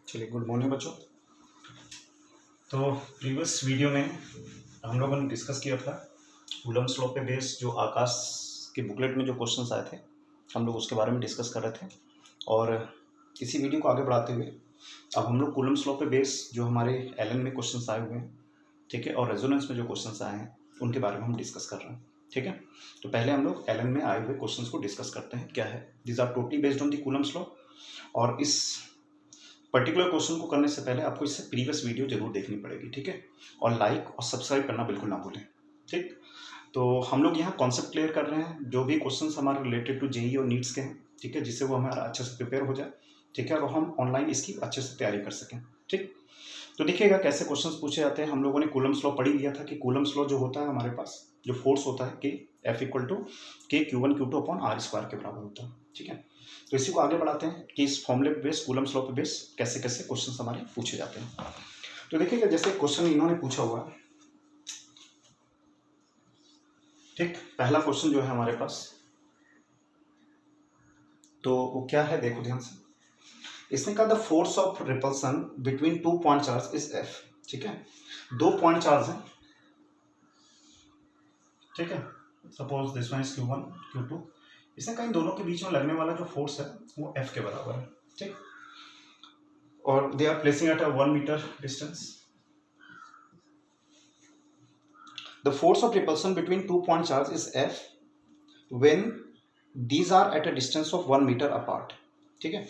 चलिए, good morning बच्चों। तो प्रीवियस वीडियो में हम लोगों ने डिस्कस किया था कूलम्ब्स लॉ पे बेस जो आकाश के बुकलेट में जो क्वेश्चंस आए थे हम लोग उसके बारे में डिस्कस कर रहे थे। और इसी वीडियो को आगे बढ़ाते हुए अब हम लोग कूलम्ब्स लॉ पे बेस जो हमारे एलन में क्वेश्चंस आए हुए हैं, ठीक है, और रेजोनेंस में जो क्वेश्चंस आए हैं उनके बारे में हम डिस्कस कर रहे हैं। ठीक है, तो पहले हम लोग एलन में आए हुए क्वेश्चंस को डिस्कस करते हैं। क्या है, this are totally based on the Coulomb's law. और इस पर्टिकुलर क्वेश्चन को करने से पहले आपको इससे प्रीवियस वीडियो जरूर देखनी पड़ेगी। ठीक है, और लाइक और सब्सक्राइब करना बिल्कुल ना भूलें। ठीक, तो हम लोग यहाँ कॉन्सेप्ट क्लियर कर रहे हैं, जो भी क्वेश्चंस हमारे रिलेटेड टू जेई और नीट्स के हैं, ठीक है, जिससे वो हमारा अच्छे से प्रिपेयर हो जाए। ठीक है, और हम ऑनलाइन इसकी अच्छे से तैयारी कर सकें। ठीक, तो देखिएगा कैसे क्वेश्चंस पूछे जाते हैं। हम लोगों ने कूलम्ब्स लॉ पढ़ लिया था कि कूलम्ब्स लॉ जो होता है हमारे पास, जो फोर्स होता है कि F इक्वल टू के Q1 Q2 upon R square के बराबर होता है। ठीक है, तो इसी को आगे बढ़ाते हैं कि इस फॉर्मूले पे बेस, कूलम्ब्स लॉ पे बेस कैसे कैसे क्वेश्चंस हमारे पूछे जाते हैं। तो देखिएगा जैसे क्वेश्चन इन्होंने पूछा हुआ, ठीक, पहला क्वेश्चन जो है हमारे पास, तो वो क्या है, देखो ध्यान से। इसने कहा the force of repulsion between two point charge is F। ठीक है, दो पॉइंट चार्ज है, ठीक है, suppose this one is Q1 Q2। इसने कहा इन दोनों के बीच में लगने वाला जो फोर्स है वो F के बराबर है। ठीक, और they are placing at a 1 metre distance. The force of repulsion between two point charge is F when these are at a distance of 1 metre apart। ठीक है,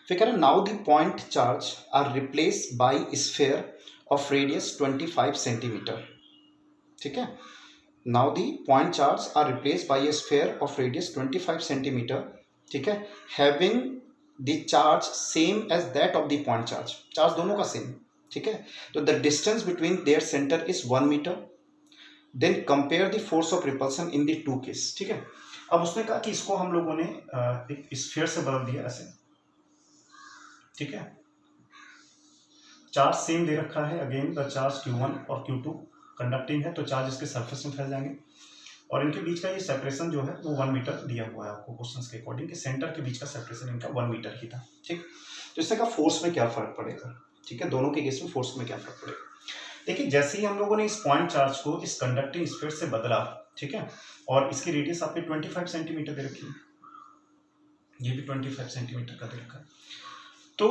फिर कह रहे now the point charge are replaced by sphere of radius 25 centimetre. ठीक है, now the point charge are replaced by a sphere of radius 25 centimetre. ठीक है, having the charge same as that of the point charge, charge दोनों का same. ठीक है, तो the distance between their centre is 1 metre. Then compare the force of repulsion in the two case. ठीक है, अब उसने कहा कि इसको हम लोगों ने एक स्फीयर से बदल दिया ऐसे। ठीक है, चार्ज सेम दे रखा है, अगेन द चार्ज Q1 और Q2 कंडक्टिंग है, तो चार्ज इसके सरफेस में फैल जाएंगे। और इनके बीच का ये सेपरेशन जो है वो 1 मीटर दिया हुआ है आपको क्वेश्चंस के अकॉर्डिंग, कि सेंटर के बीच का सेपरेशन इनका 1 मीटर ही था। ठीक, तो इससे का फोर्स में क्या फर्क पड़ेगा। ठीक है, दोनों के केस में फोर्स में क्या फर्क पड़ेगा। देखिए, जैसे ही हम लोगों ने इस पॉइंट चार्ज को इस कंडक्टिंग स्फीयर से बदला, ठीक है, और इसकी रेडियस आपके 25 सेंटीमीटर दे रखी है, ये भी 25 सेंटीमीटर का दे रखा है। तो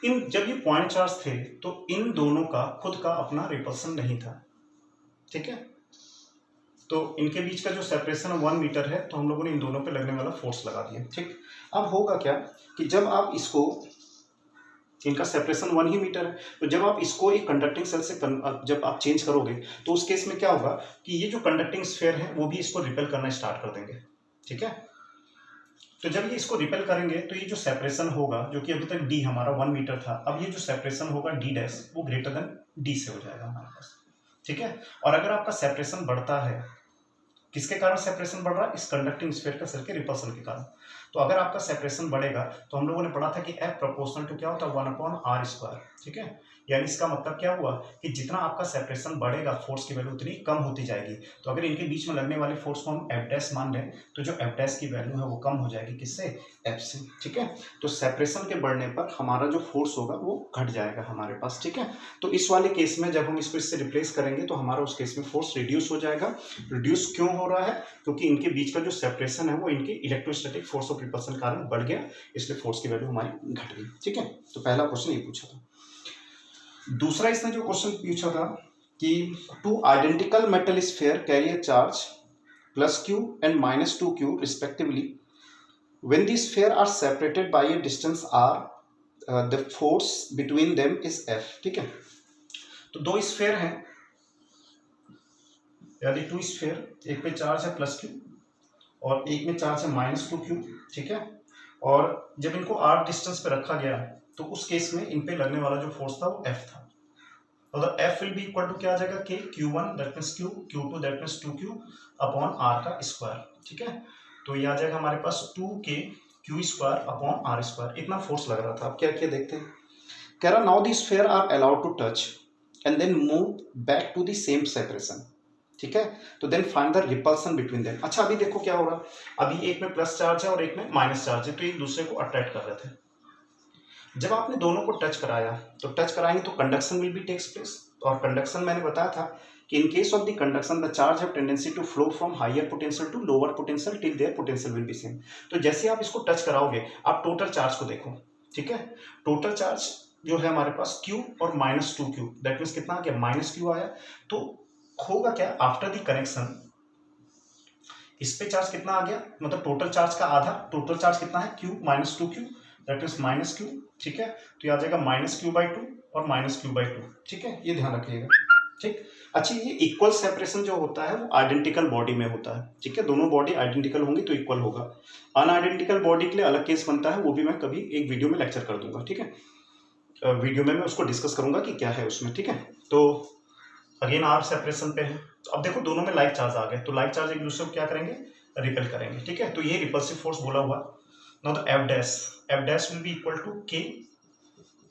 इन जब ये पॉइंट चार्ज थे तो इन दोनों का खुद का अपना रिपल्सन नहीं था। ठीक है, तो इनके बीच का जो सेपरेशन 1 मीटर है, तो हम लोगों ने इन दोनों पे लगने वाला फोर्स लगा दिया। ठीक, अब होगा क्या कि जब आप इसको, इनका सेपरेशन 1 ही मीटर है, तो जब आप इसको एक कंडक्टिंग सेल से जब आप चेंज करोगे तो उस केस में क्या होगा कि ये जो कंडक्टिंग स्फीयर है वो भी इसको रिपेल करना स्टार्ट कर देंगे। ठीक है, तो जब ये इसको रिपेल करेंगे तो ये जो सेपरेशन होगा, जो कि अभी तक d हमारा 1 मीटर था, अब ये जो सेपरेशन होगा d डैश वो ग्रेटर देन d से हो जाएगा हमारे पास। ठीक है, और अगर आपका सेपरेशन बढ़ता है, किसके कारण सेपरेशन बढ़ रहा है, इस कंडक्टिंग स्फीयर का सेल के रिपल्सन के कारण, तो अगर आपका सेपरेशन बढ़ेगा तो हम लोगों ने पढ़ा था कि F प्रोपोर्शनल टू क्या होता है, 1/r स्क्वायर। ठीक है, यानी इसका मतलब क्या हुआ कि जितना आपका सेपरेशन बढ़ेगा फोर्स की वैल्यू उतनी कम होती जाएगी। तो अगर इनके बीच में लगने वाले फोर्स को हम F डैश मान लें तो जो F डैश की वैल्यू है वो कम हो जाएगी, किससे, F से। ठीक है, तो सेपरेशन के बढ़ने पर हमारा जो फोर्स होगा वो घट जाएगा हमारे पास। ठीक है, तो इस वाले केस में जब हम इसको इससे रिप्लेस करेंगे तो हमारा उस केस में फोर्स रिड्यूस हो जाएगा। रिड्यूस क्यों हो रहा है, क्योंकि इनके बीच का जो सेपरेशन है वो इनके इलेक्ट्रोस्टैटिक फोर्स ऑफ रिपल्सन के कारण बढ़ गया, इसलिए फोर्स की वैल्यू हमारी घट गई। ठीक है, तो पहला क्वेश्चन ये पूछा था। दूसरा इसने जो क्वेश्चन पूछा था कि two identical metal sphere carry a charge +q and -2q respectively when the sphere are separated by a distance r, the force between them is F। ठीक है, तो दो स्फीयर हैं, यानी टू स्फीयर, एक पे चार्ज है +q और एक में चार्ज है -2q। ठीक है, और जब इनको r डिस्टेंस पे रखा गया तो उस केस में इन पे लगने वाला जो फोर्स था वो F था। तो the F will be equal to क्या आ जाएगा, k Q1 that means q, Q2 that means 2q upon r का स्क्वायर। ठीक है, तो ये आ जाएगा हमारे पास 2k q square upon r square, इतना फोर्स लग रहा था। अब क्या किया देखते हैं। कह रहा now the sphere are allowed to touch and then move back to the same separation. ठीक है, तो then find the repulsion between them. अच्छा, अभी देखो क्या हो रहा है, अभी एक में प्लस चार्ज है और एक में माइनस चार्ज है, तो एक दूसरे को अट्रैक्ट कर रहे थे। जब आपने दोनों को टच कराया तो टच कराएंगे तो conduction will be takes place, और कंडक्शन मैंने बताया था कि in case of the conduction the charge have tendency to flow from higher potential to lower potential till their potential will be same. तो जैसे आप इसको टच कराओगे आप टोटल चार्ज को देखो, ठीक है, टोटल चार्ज जो है हमारे पास Q और -2Q, दैट मीन्स कितना आ गया, -Q आया। तो होगा क्या, आफ्टर द कनेक्शन इस पे चार्ज कितना आ गया, मतलब टोटल चार्ज का आधा, टोटल चार्ज कितना है Q -2Q, that means -Q, ठीक है। तो ये आ जाएगा -Q/2 और -Q/2, ठीक है, ये ध्यान रखिएगा, ठीक। अच्छा, ये इक्वल सेपरेशन जो होता है वो आइडेंटिकल बॉडी में होता है, ठीक है, दोनों बॉडी आइडेंटिकल होंगी तो इक्वल होगा। अनआइडेंटिकल बॉडी के लिए अलग केस बनता है, वो भी मैं कभी एक वीडियो में लेक्चर कर दूंगा, ठीक है, वीडियो में मैं उसको डिस्कस करूंगा कि क्या है उसमें, ठीक है। तो अगेन आर सेपरेशन पे है, तो अब देखो दोनों में लाइक चार्ज आ गए, तो लाइक चार्ज एक दूसरे को क्या करेंगे, रिपेल करेंगे, ठीक है। तो ये रिपल्सिव फोर्स बोला हुआ। Now the F dash will be equal to K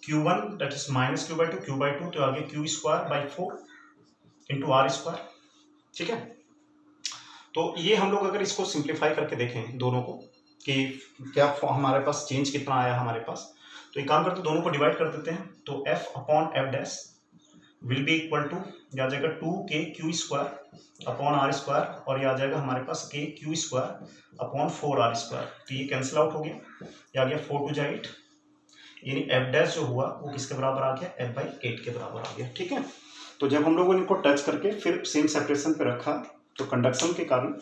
Q1 that is -Q/2 Q/2, तो आगे Q²/4 इंटू R², ठीक है। तो ये हम लोग अगर इसको सिंप्लीफाई करके देखें दोनों को कि क्या हमारे पास चेंज कितना आया हमारे पास, तो एक काम करते दोनों को डिवाइड कर देते हैं, तो F/F dash will be equal to, ये आ जाएगा 2KQ² और ये आ जाएगा हमारे पास KQ²/4R², तो ये कैंसिल आउट हो गया, ये आ गया 4 to 8, यानी F डैश जो हुआ वो किसके बराबर आ गया, F/8 के बराबर आ गया, ठीक है। तो जब हम लोगों ने इनको टच करके फिर सेम सेपरेशन पे रखा तो कंडक्शन के कारण,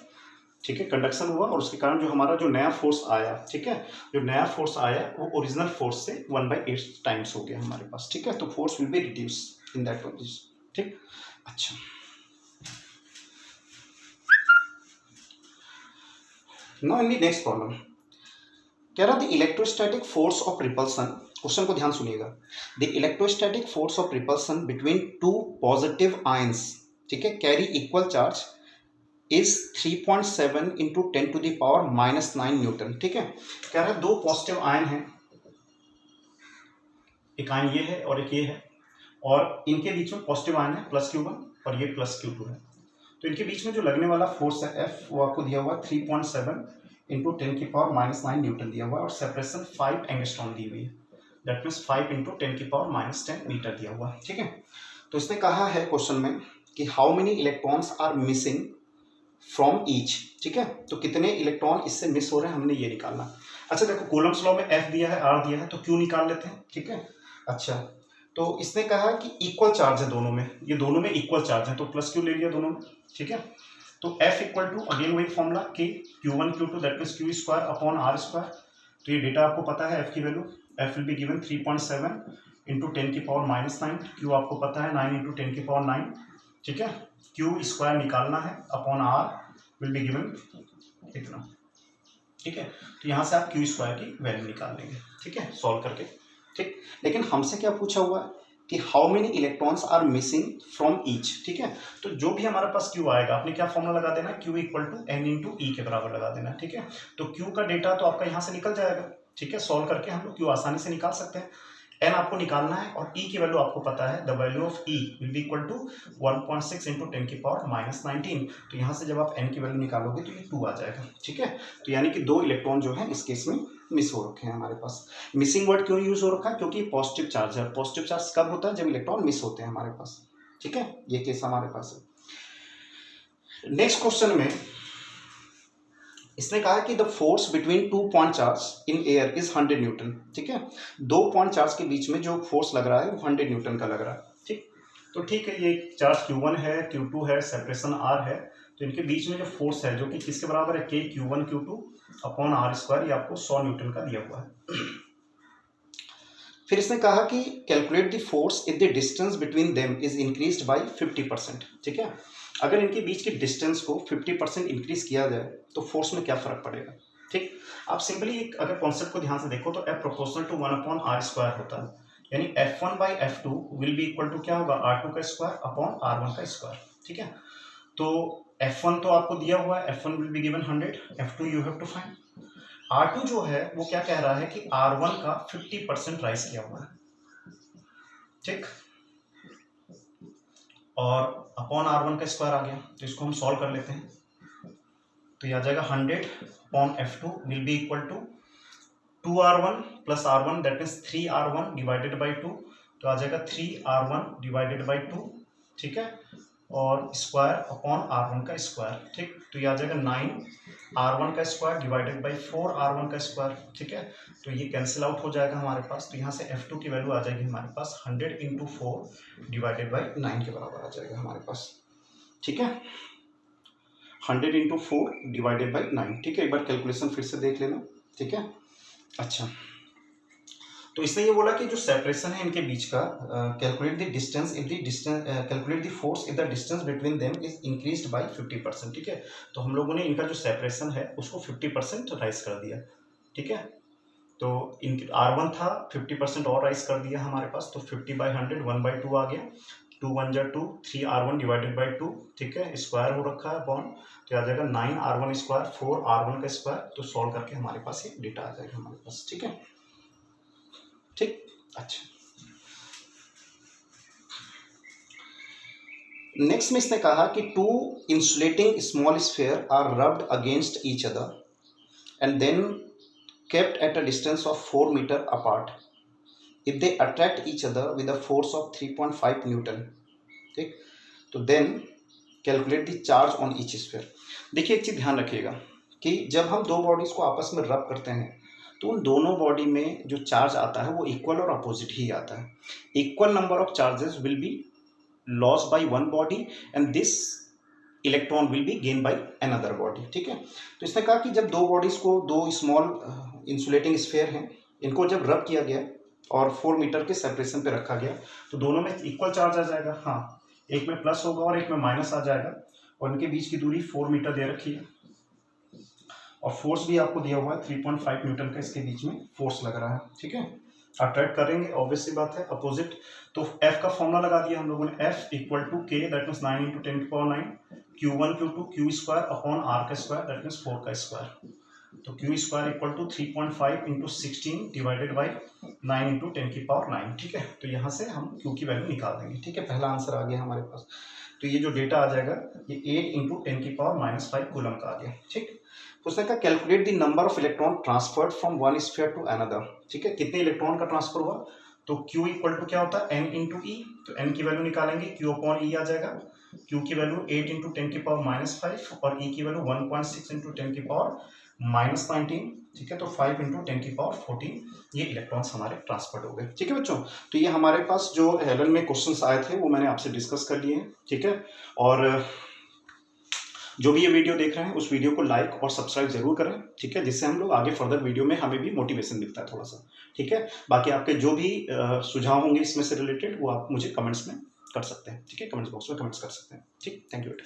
ठीक है, कंडक्शन हुआ और उसके कारण जो हमारा जो नया फोर्स आया, ठीक है, जो नया फोर्स आया वो ओरिजिनल फोर्स से 1/8 टाइम्स हो गया हमारे पास, ठीक है। तो force will be reduce in that position, ठीक। अच्छा, now in the next problem कह रहा the electrostatic force of repulsion, question को ध्यान सुनिएगा, the electrostatic force of repulsion between to positive ions, ठीक है, carry equal charge is 3.7 into 10⁻⁻9 Newton, ठीक है। कह रहा है दो पॉजिटिव आयन है, एक आयन ये है और एक ये है, और इनके बीच में पॉजिटिव आयन है +Q1 और ये +Q2 है। तो इनके बीच में जो लगने वाला फोर्स है F वो आपको दिया हुआ 3.7 इंटू 10⁻⁻9 न्यूटन दिया हुआ है और सेपरेशन 5 एंगस्ट्रॉम दी हुई है, दैट मीन्स 5 इंटू 10⁻⁻10 मीटर दिया हुआ है, ठीक है। तो इसने कहा है क्वेश्चन में कि how many electrons are missing from each, ठीक है, तो कितने इलेक्ट्रॉन इससे मिस हो रहे हैं हमने ये निकालना। अच्छा देखो कूलम्स लॉ में F दिया है R दिया है तो Q निकाल लेते हैं, ठीक है। अच्छा, तो इसने कहा कि इक्वल चार्ज है दोनों में, ये दोनों में इक्वल चार्ज है तो +Q ले लिया दोनों में, ठीक है। तो F इक्वल टू अगेन वही formula K Q1 Q2 that means Q²/R², तो ये डेटा आपको पता है F की value, F will be given 3.7 into 10⁻⁹, Q आपको पता है 9 इंटू 10⁻⁹, ठीक है। Q² निकालना है upon R will be given इतना, ठीक है। तो यहाँ से आप Q² की वैल्यू निकाल लेंगे, ठीक है, सॉल्व करके, ठीक। लेकिन हमसे क्या पूछा हुआ है कि how many electrons are missing from each, ठीक है। तो जो भी हमारे पास Q आएगा आपने क्या फॉर्मूला लगा देना है, Q equal to N into E के बराबर लगा देना है, ठीक है। तो Q का डेटा तो आपका यहाँ से निकल जाएगा, ठीक है, सॉल्व करके हम लोग Q आसानी से निकाल सकते हैं। N आपको निकालना है और E की वैल्यू आपको पता है, the value of E will be equal to 1.6 into 10⁻⁻19, तो यहाँ से जब आप N की वैल्यू निकालोगे तो ये 2 आ जाएगा, ठीक है। तो यानी कि 2 इलेक्ट्रॉन जो है इस केस में मिस हो रखे हैं हमारे पास। मिसिंग वर्ड क्यों यूज हो रखा है, क्योंकि पॉजिटिव चार्ज है, पॉजिटिव चार्ज कब होता है, जब इलेक्ट्रॉन मिस होते हैं हमारे पास, ठीक है, ये केस हमारे पास है। नेक्स्ट क्वेश्चन में इसने कहा कि the force between 2 point charge in air is 100 Newton, ठीक है। 2 पॉइंट चार्ज के बीच में जो फोर्स लग रहा है वो 100 न्यूटन का लग रहा है, ठीक। तो ठीक है, ये चार्ज Q1 है Q2 है, सेपरेशन R है, तो इनके बीच में जो फोर्स है जो कि किसके बराबर है, K Q1 Q2 upon R², ये आपको 100 न्यूटन का दिया हुआ है। फिर इसने कहा कि calculate the force if the distance between them is increased by 50%, ठीक है। अगर इनके बीच की डिस्टेंस को 50% इंक्रीज किया जाए तो फोर्स में क्या फर्क पड़ेगा, ठीक। आप सिंपली एक अगर कॉन्सेप्ट को ध्यान से देखो तो F प्रोपोर्शनल टू 1/R² होता है, यानी F1/F2 will be equal to क्या होगा, R2 का स्क्वायर अपॉन R1 का स्क्वायर, ठीक है। तो F1 तो आपको दिया हुआ है, F1 will be given 100, F2 you have to find. R2 जो है वो क्या कह रहा है कि R1 का 50% राइज किया हुआ है, ठीक, और अपॉन R1 का स्क्वायर आ गया, तो इसको हम सॉल्व कर लेते हैं। तो ये आ जाएगा 100 upon F2 will be equal to 2r1 plus r1 that means 3r1 divided by 2, तो आ जाएगा 3r1 डिवाइडेड बाई 2, ठीक है, और स्क्वायर अपॉन r1 का स्क्वायर, ठीक, तो ये आ जाएगा 9r1 का स्क्वायर डिवाइडेड बाई 4r1 का स्क्वायर, ठीक है, तो ये कैंसिल आउट हो जाएगा हमारे पास, तो यहाँ से f2 की वैल्यू आ जाएगी हमारे पास 100 इंटू 4 डिवाइडेड बाई 9 के बराबर आ जाएगा हमारे पास, ठीक है, 100 इंटू 4 डिवाइडेड बाई 9, ठीक है, एक बार कैलकुलेशन फिर से देख लेना, ठीक है। अच्छा, तो इसने ये बोला कि जो सेपरेशन है इनके बीच का, calculate the distance if the distance, calculate the force if the distance between them is increased by 50%, ठीक है, तो हम लोगों ने इनका जो सेपरेशन है उसको 50% राइज कर दिया, ठीक है, तो इन R1 था 50% और राइज कर दिया हमारे पास, तो 50/100 1/2 आ गया, 2 1 जा 2, 3r1 डिवाइडेड बाई 2, ठीक है, स्क्वायर हो रखा है अपॉन, तो आ जाएगा 9r1 स्क्वायर 4r1 का स्क्वायर, तो सॉल्व करके हमारे पास ये डेटा आ जाएगा हमारे पास, ठीक है, ठीक। अच्छा, नेक्स्ट में इसने कहा कि 2 insulating small sphere are rubbed against each other and then kept at a distance of 4 meter apart if they attract each other with a force of 3.5 Newton, ठीक, तो then calculate the charge on each sphere. देखिए एक चीज़ ध्यान रखिएगा कि जब हम दो बॉडीज को आपस में रब करते हैं तो उन दोनों बॉडी में जो चार्ज आता है वो इक्वल और अपोजिट ही आता है। Equal number of charges will be lost by one body and this electron will be gain by another body, ठीक है। तो इसने कहा कि जब दो बॉडीज को, दो स्मॉल इंसुलेटिंग स्फीयर हैं, इनको जब रब किया गया और 4 मीटर के सेपरेशन पे रखा गया तो दोनों में इक्वल चार्ज आ जाएगा, हाँ, एक में प्लस होगा और एक में माइनस आ जाएगा, और इनके बीच की दूरी 4 मीटर दे रखी है और फोर्स भी आपको दिया हुआ है 3.5 न्यूटन का इसके बीच में फोर्स लग रहा है, ठीक है। अट्रैक्ट करेंगे, ऑब्वियस सी बात है, अपोजिट, तो F का फॉर्मूला लगा दिया हम लोगों ने, F equal to K that means 9 into 10 की power 9 Q1 Q2 Q square upon R का स्क्वायर दैट मीन्स 4 का स्क्वायर, तो Q square equal to 3.5 into 16 divided by 9 into 10 की पावर 9, ठीक है, तो यहाँ से हम Q की वैल्यू निकाल देंगे, ठीक है, पहला आंसर आ गया हमारे पास। तो ये जो डेटा आ जाएगा ये 8 इंटू 10 की पावर -5 कूलम का आ गया, ठीक। उसने कहा calculate the number of electron transferred from one sphere to another, ठीक है, कितने इलेक्ट्रॉन का ट्रांसफर हुआ, तो Q इक्वल टू क्या होता है n इंटू ई, तो n की वैल्यू निकालेंगे, Q अपॉन ई आ जाएगा, Q की वैल्यू 8 इंटू 10 की पावर -5 और E की वैल्यू 1.6 इंटू 10 की पावर -19, ठीक है, तो 5 इंटू 10 की पावर 14 ये इलेक्ट्रॉन्स हमारे ट्रांसफर हो गए, ठीक है बच्चों। तो ये हमारे पास जो हेलन में क्वेश्चंस आए थे वो मैंने आपसे डिस्कस कर लिए हैं, ठीक है, और जो भी ये वीडियो देख रहे हैं उस वीडियो को लाइक और सब्सक्राइब जरूर करें, ठीक है, जिससे हम लोग आगे फर्दर वीडियो में हमें भी मोटिवेशन मिलता है थोड़ा सा, ठीक है। बाकी आपके जो भी सुझाव होंगे इसमें से रिलेटेड वो आप मुझे कमेंट्स में कर सकते हैं, ठीक है, कमेंट्स बॉक्स में कमेंट्स कर सकते हैं, ठीक, थैंक यू बेटा।